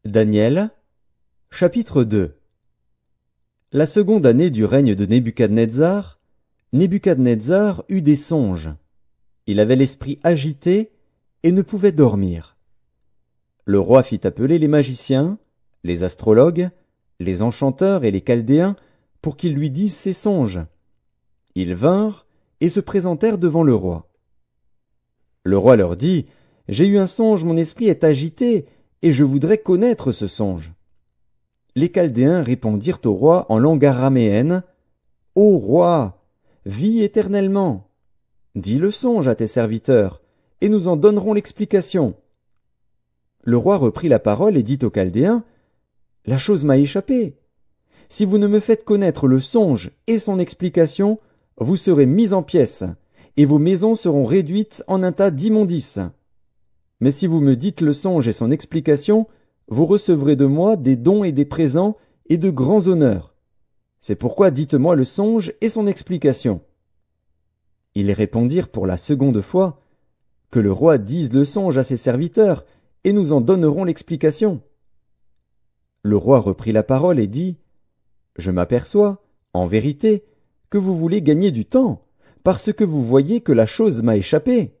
Daniel, chapitre 2. La seconde année du règne de Nebuchadnezzar, Nebuchadnezzar eut des songes. Il avait l'esprit agité et ne pouvait dormir. Le roi fit appeler les magiciens, les astrologues, les enchanteurs et les chaldéens pour qu'ils lui disent ses songes. Ils vinrent et se présentèrent devant le roi. Le roi leur dit, « J'ai eu un songe, mon esprit est agité, et je voudrais connaître ce songe. » Les Chaldéens répondirent au roi en langue araméenne, « Ô roi, vis éternellement. Dis le songe à tes serviteurs, et nous en donnerons l'explication. » Le roi reprit la parole et dit aux Chaldéens, « La chose m'a échappé. Si vous ne me faites connaître le songe et son explication, vous serez mis en pièces, et vos maisons seront réduites en un tas d'immondices. Mais si vous me dites le songe et son explication, vous recevrez de moi des dons et des présents et de grands honneurs. C'est pourquoi dites-moi le songe et son explication. » Ils répondirent pour la seconde fois, « Que le roi dise le songe à ses serviteurs, et nous en donnerons l'explication. » Le roi reprit la parole et dit, « Je m'aperçois, en vérité, que vous voulez gagner du temps, parce que vous voyez que la chose m'a échappé.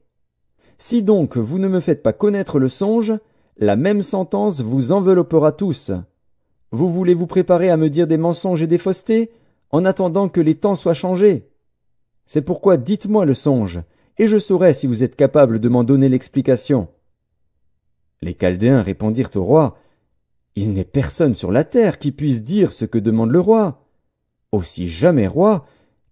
Si donc vous ne me faites pas connaître le songe, la même sentence vous enveloppera tous. Vous voulez vous préparer à me dire des mensonges et des faussetés, en attendant que les temps soient changés. C'est pourquoi dites-moi le songe, et je saurai si vous êtes capable de m'en donner l'explication. » Les Chaldéens répondirent au roi, « Il n'est personne sur la terre qui puisse dire ce que demande le roi. Aussi jamais roi,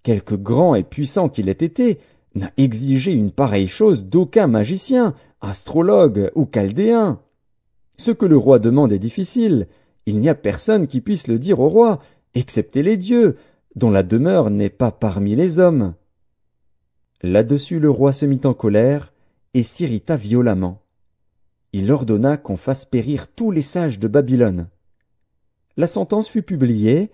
quelque grand et puissant qu'il ait été, n'a exigé une pareille chose d'aucun magicien, astrologue ou chaldéen. Ce que le roi demande est difficile, il n'y a personne qui puisse le dire au roi, excepté les dieux, dont la demeure n'est pas parmi les hommes. » Là-dessus le roi se mit en colère et s'irrita violemment. Il ordonna qu'on fasse périr tous les sages de Babylone. La sentence fut publiée,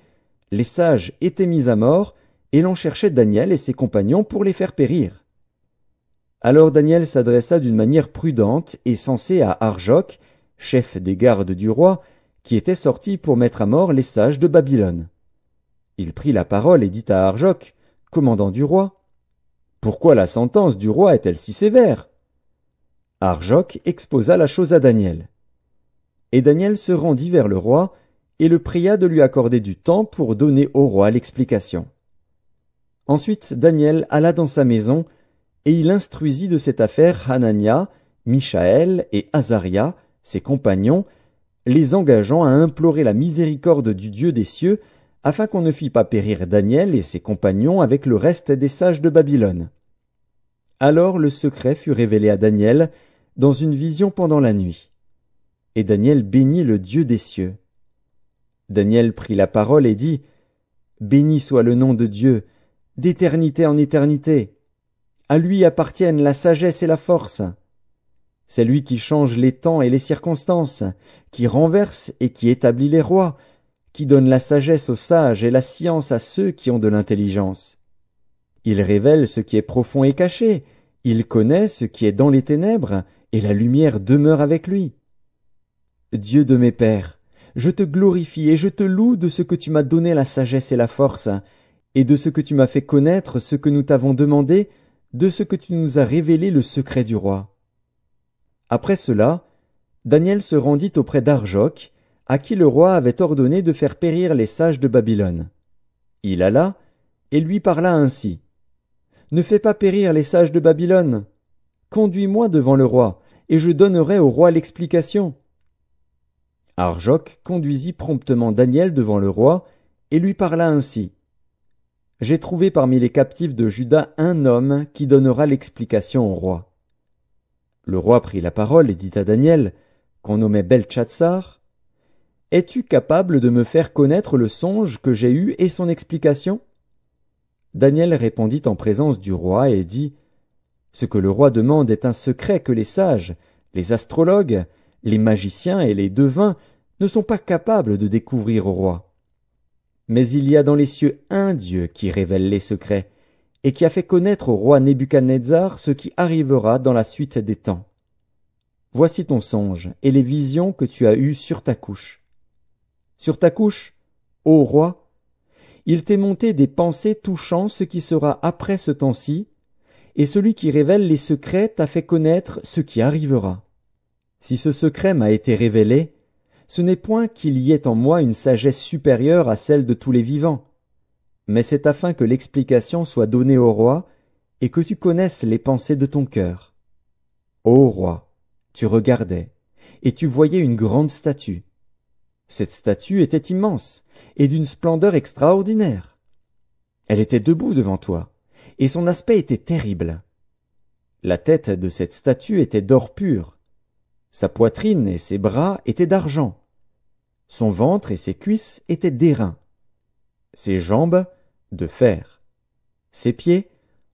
les sages étaient mis à mort, et l'on cherchait Daniel et ses compagnons pour les faire périr. Alors Daniel s'adressa d'une manière prudente et sensée à Arjoc, chef des gardes du roi, qui était sorti pour mettre à mort les sages de Babylone. Il prit la parole et dit à Arjoc, commandant du roi, « Pourquoi la sentence du roi est-elle si sévère ?» Arjoc exposa la chose à Daniel. Et Daniel se rendit vers le roi et le pria de lui accorder du temps pour donner au roi l'explication. Ensuite Daniel alla dans sa maison, et il instruisit de cette affaire Hanania, Mishaël et Azaria, ses compagnons, les engageant à implorer la miséricorde du Dieu des cieux, afin qu'on ne fît pas périr Daniel et ses compagnons avec le reste des sages de Babylone. Alors le secret fut révélé à Daniel dans une vision pendant la nuit. Et Daniel bénit le Dieu des cieux. Daniel prit la parole et dit, « Béni soit le nom de Dieu, d'éternité en éternité. À lui appartiennent la sagesse et la force. C'est lui qui change les temps et les circonstances, qui renverse et qui établit les rois, qui donne la sagesse aux sages et la science à ceux qui ont de l'intelligence. Il révèle ce qui est profond et caché, il connaît ce qui est dans les ténèbres, et la lumière demeure avec lui. Dieu de mes pères, je te glorifie et je te loue de ce que tu m'as donné la sagesse et la force, et de ce que tu m'as fait connaître ce que nous t'avons demandé, de ce que tu nous as révélé le secret du roi. » Après cela, Daniel se rendit auprès d'Arjoc, à qui le roi avait ordonné de faire périr les sages de Babylone. Il alla et lui parla ainsi. « Ne fais pas périr les sages de Babylone. Conduis-moi devant le roi, et je donnerai au roi l'explication. » Arjoc conduisit promptement Daniel devant le roi, et lui parla ainsi. « J'ai trouvé parmi les captifs de Juda un homme qui donnera l'explication au roi. » Le roi prit la parole et dit à Daniel, qu'on nommait Beltchatsar, « Es-tu capable de me faire connaître le songe que j'ai eu et son explication ?» Daniel répondit en présence du roi et dit, « Ce que le roi demande est un secret que les sages, les astrologues, les magiciens et les devins ne sont pas capables de découvrir au roi. Mais il y a dans les cieux un Dieu qui révèle les secrets, et qui a fait connaître au roi Nebuchadnezzar ce qui arrivera dans la suite des temps. Voici ton songe et les visions que tu as eues sur ta couche. Sur ta couche, ô roi, il t'est monté des pensées touchant ce qui sera après ce temps-ci, et celui qui révèle les secrets t'a fait connaître ce qui arrivera. Si ce secret m'a été révélé, ce n'est point qu'il y ait en moi une sagesse supérieure à celle de tous les vivants, mais c'est afin que l'explication soit donnée au roi et que tu connaisses les pensées de ton cœur. Ô roi, tu regardais, et tu voyais une grande statue. Cette statue était immense, et d'une splendeur extraordinaire. Elle était debout devant toi, et son aspect était terrible. La tête de cette statue était d'or pur. Sa poitrine et ses bras étaient d'argent. Son ventre et ses cuisses étaient d'airain. Ses jambes, de fer. Ses pieds,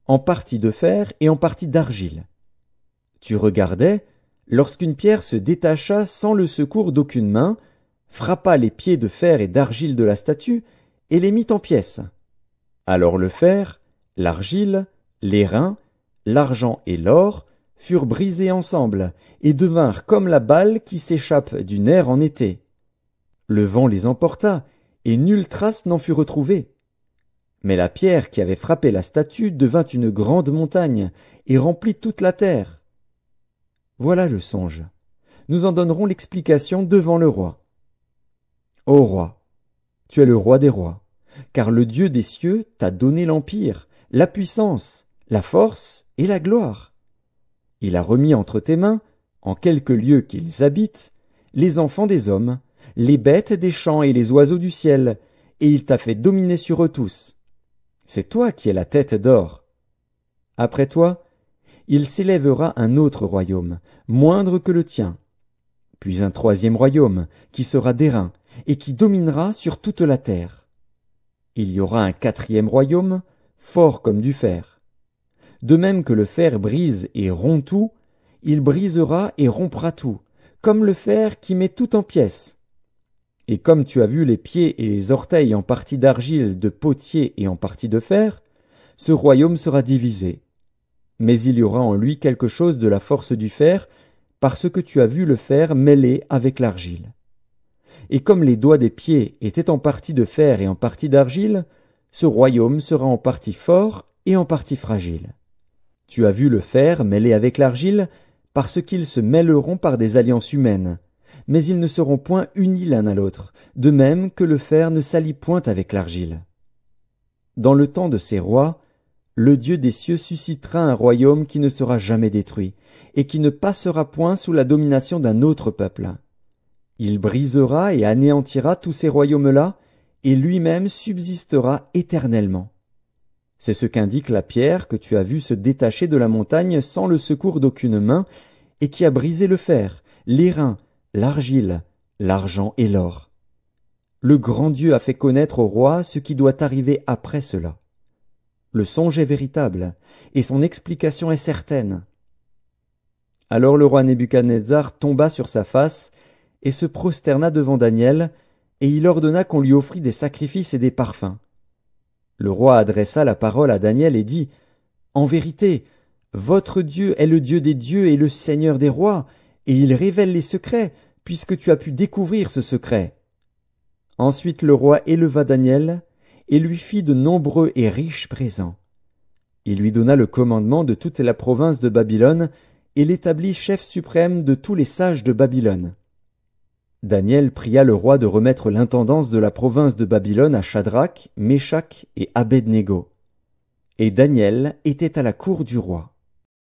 en partie de fer et en partie d'argile. Tu regardais, lorsqu'une pierre se détacha sans le secours d'aucune main, frappa les pieds de fer et d'argile de la statue et les mit en pièces. Alors le fer, l'argile, l'airain, l'argent et l'or furent brisés ensemble et devinrent comme la balle qui s'échappe du nerf en été. Le vent les emporta et nulle trace n'en fut retrouvée. Mais la pierre qui avait frappé la statue devint une grande montagne et remplit toute la terre. Voilà le songe. Nous en donnerons l'explication devant le roi. Ô roi, tu es le roi des rois, car le Dieu des cieux t'a donné l'empire, la puissance, la force et la gloire. Il a remis entre tes mains, en quelque lieu qu'ils habitent, les enfants des hommes, les bêtes des champs et les oiseaux du ciel, et il t'a fait dominer sur eux tous. C'est toi qui es la tête d'or. Après toi, il s'élèvera un autre royaume, moindre que le tien, puis un troisième royaume, qui sera d'airain, et qui dominera sur toute la terre. Il y aura un quatrième royaume, fort comme du fer. De même que le fer brise et rompt tout, il brisera et rompra tout, comme le fer qui met tout en pièces. Et comme tu as vu les pieds et les orteils en partie d'argile, de potier et en partie de fer, ce royaume sera divisé. Mais il y aura en lui quelque chose de la force du fer, parce que tu as vu le fer mêlé avec l'argile. Et comme les doigts des pieds étaient en partie de fer et en partie d'argile, ce royaume sera en partie fort et en partie fragile. Tu as vu le fer mêlé avec l'argile, parce qu'ils se mêleront par des alliances humaines, mais ils ne seront point unis l'un à l'autre, de même que le fer ne s'allie point avec l'argile. Dans le temps de ces rois, le Dieu des cieux suscitera un royaume qui ne sera jamais détruit, et qui ne passera point sous la domination d'un autre peuple. Il brisera et anéantira tous ces royaumes-là, et lui-même subsistera éternellement. C'est ce qu'indique la pierre que tu as vue se détacher de la montagne sans le secours d'aucune main, et qui a brisé le fer, l'airain, l'argile, l'argent et l'or. Le grand Dieu a fait connaître au roi ce qui doit arriver après cela. Le songe est véritable, et son explication est certaine. Alors le roi Nebuchadnezzar tomba sur sa face, et se prosterna devant Daniel, et il ordonna qu'on lui offrît des sacrifices et des parfums. Le roi adressa la parole à Daniel et dit, « En vérité, votre Dieu est le Dieu des dieux et le Seigneur des rois, et il révèle les secrets, puisque tu as pu découvrir ce secret. » Ensuite le roi éleva Daniel, et lui fit de nombreux et riches présents. Il lui donna le commandement de toute la province de Babylone, et l'établit chef suprême de tous les sages de Babylone. Daniel pria le roi de remettre l'intendance de la province de Babylone à Shadrach, Meshach et Abed-Négo. Et Daniel était à la cour du roi.